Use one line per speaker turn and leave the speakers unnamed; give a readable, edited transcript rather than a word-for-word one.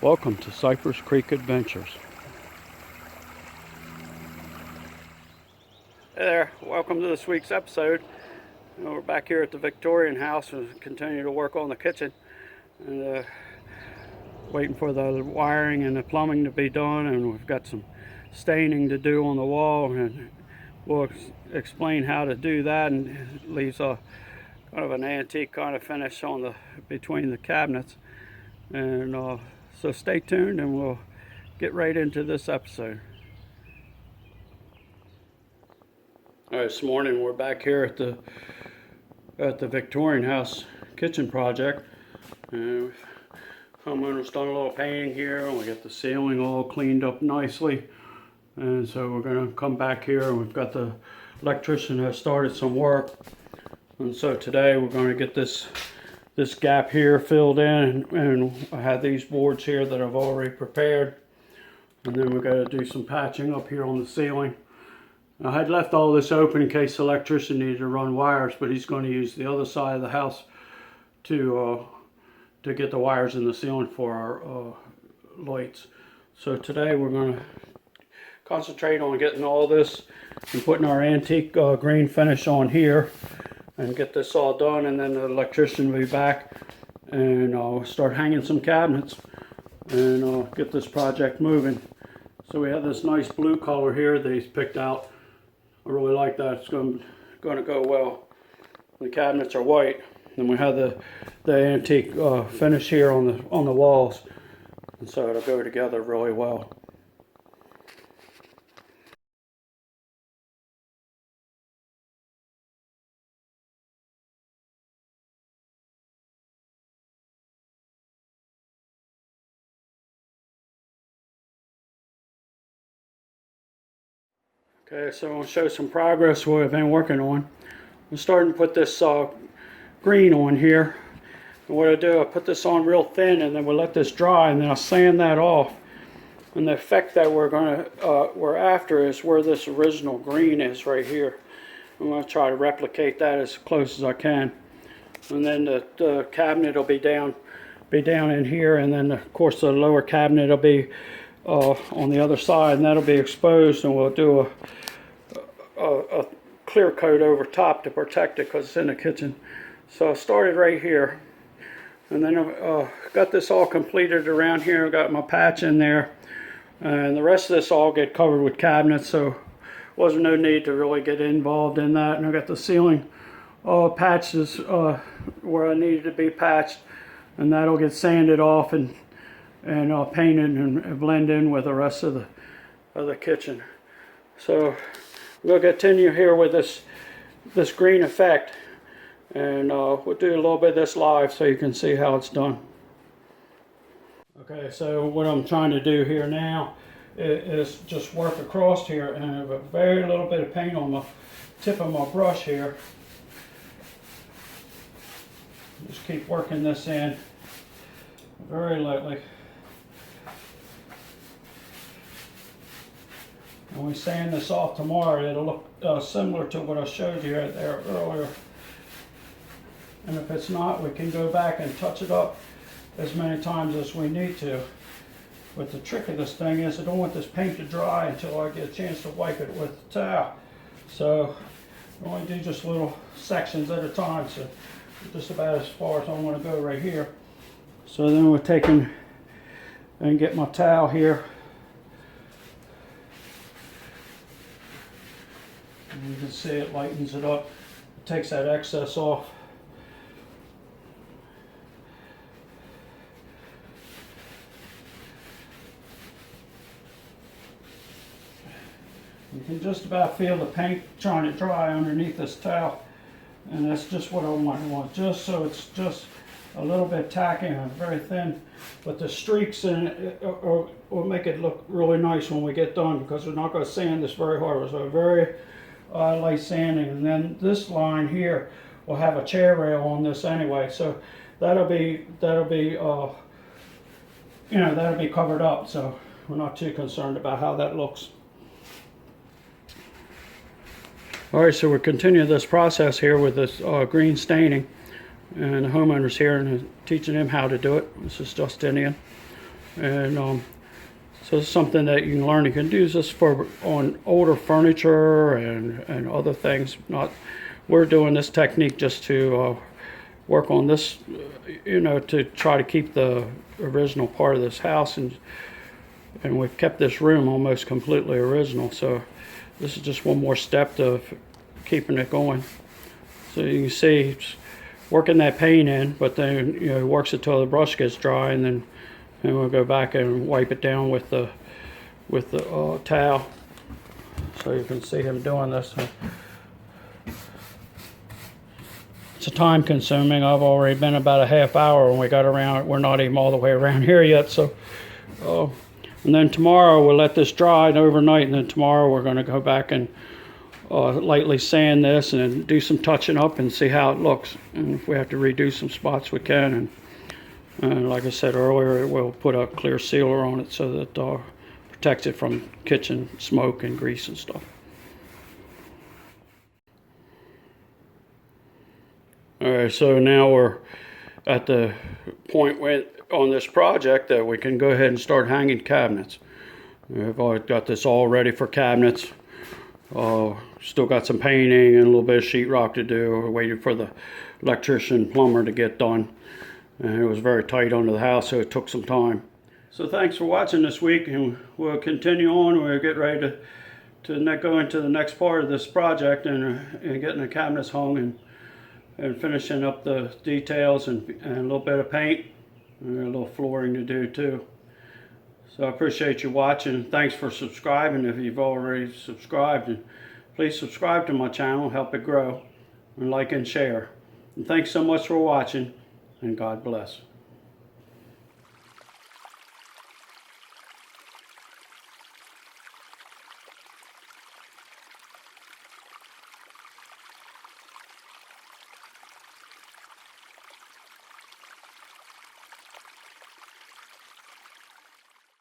Welcome to Cypress Creek Adventures. Hey there, welcome to this week's episode. We're back here at the Victorian house and continue to work on the kitchen and waiting for the wiring and the plumbing to be done, and we've got some staining to do on the wall, and we'll explain how to do that, and it leaves a kind of an antique kind of finish on the between the cabinets. And so stay tuned and we'll get right into this episode. All right, this morning we're back here at the Victorian house kitchen project. And homeowner's done a little painting here, and we got the ceiling all cleaned up nicely. And so we're going to come back here, and we've got the electrician has started some work. And so today we're going to get this gap here filled in, and I have these boards here that I've already prepared, and then we've got to do some patching up here on the ceiling. I had left all this open in case the electrician needed to run wires, but he's going to use the other side of the house to get the wires in the ceiling for our lights. So today we're going to concentrate on getting all this and putting our antique green finish on here and get this all done, and then the electrician will be back and I'll start hanging some cabinets and get this project moving. So we have this nice blue color here that he's picked out. I really like that. It's going to go well. The cabinets are white, and we have the antique finish here on the walls, and so it'll go together really well. Okay, so I'm going to show some progress what I've been working on. I'm starting to put this green on here. And what I do, I put this on real thin, and then we'll let this dry, and then I'll sand that off. And the effect that we're after is where this original green is right here. I'm going to try to replicate that as close as I can. And then the cabinet will be down in here, and then of course the lower cabinet will be on the other side, and that'll be exposed, and we'll do a clear coat over top to protect it because it's in the kitchen. So I started right here, and then I've got this all completed around here. I've got my patch in there, and the rest of this all get covered with cabinets, so wasn't no need to really get involved in that. And I got the ceiling patches where I needed to be patched, and that'll get sanded off and painted and blend in with the rest of the kitchen. So we'll continue here with this green effect, and we'll do a little bit of this live so you can see how it's done. Okay, so what I'm trying to do here now is just work across here, and I have a very little bit of paint on the tip of my brush here. Just keep working this in very lightly. When we sand this off tomorrow, it'll look similar to what I showed you right there earlier. And if it's not, we can go back and touch it up as many times as we need to. But the trick of this thing is I don't want this paint to dry until I get a chance to wipe it with the towel. So I only do just little sections at a time, so just about as far as I want to go right here. So then we're taking and get my towel here. And you can see it lightens it up, it takes that excess off. You can just about feel the paint trying to dry underneath this towel, and that's just what I want, just so it's just a little bit tacky and very thin, but the streaks in it will make it look really nice when we get done, because we're not going to sand this very hard. So very light sanding, and then this line here will have a chair rail on this anyway, so that'll be covered up, so we're not too concerned about how that looks. All right, so we're continuing this process here with this green staining, and the homeowner's here and teaching him how to do it. This is Justinian. And so it's something that you can learn. You can use this for on older furniture and other things. Not, we're doing this technique just to work on this, to try to keep the original part of this house, and we've kept this room almost completely original. So this is just one more step to keeping it going. So you can see it's working that paint in, but then it works it till the brush gets dry, and then we'll go back and wipe it down with the towel. So you can see him doing this. It's a time consuming. I've already been about a half hour when we got around. We're not even all the way around here yet. So, and then tomorrow we'll let this dry overnight, and then tomorrow we're going to go back and lightly sand this and do some touching up and see how it looks. And if we have to redo some spots, we can. And like I said earlier, we'll put a clear sealer on it so that protects it from kitchen smoke and grease and stuff. All right, so now we're at the point on this project that we can go ahead and start hanging cabinets. I've got this all ready for cabinets. Still got some painting and a little bit of sheetrock to do. We're waiting for the electrician plumber to get done. And it was very tight under the house, so it took some time. So thanks for watching this week, and we'll continue on. We'll get ready to go into the next part of this project and getting the cabinets hung and finishing up the details and a little bit of paint and a little flooring to do too. So I appreciate you watching. Thanks for subscribing if you've already subscribed. And please subscribe to my channel, help it grow, and like and share. And thanks so much for watching, and God bless.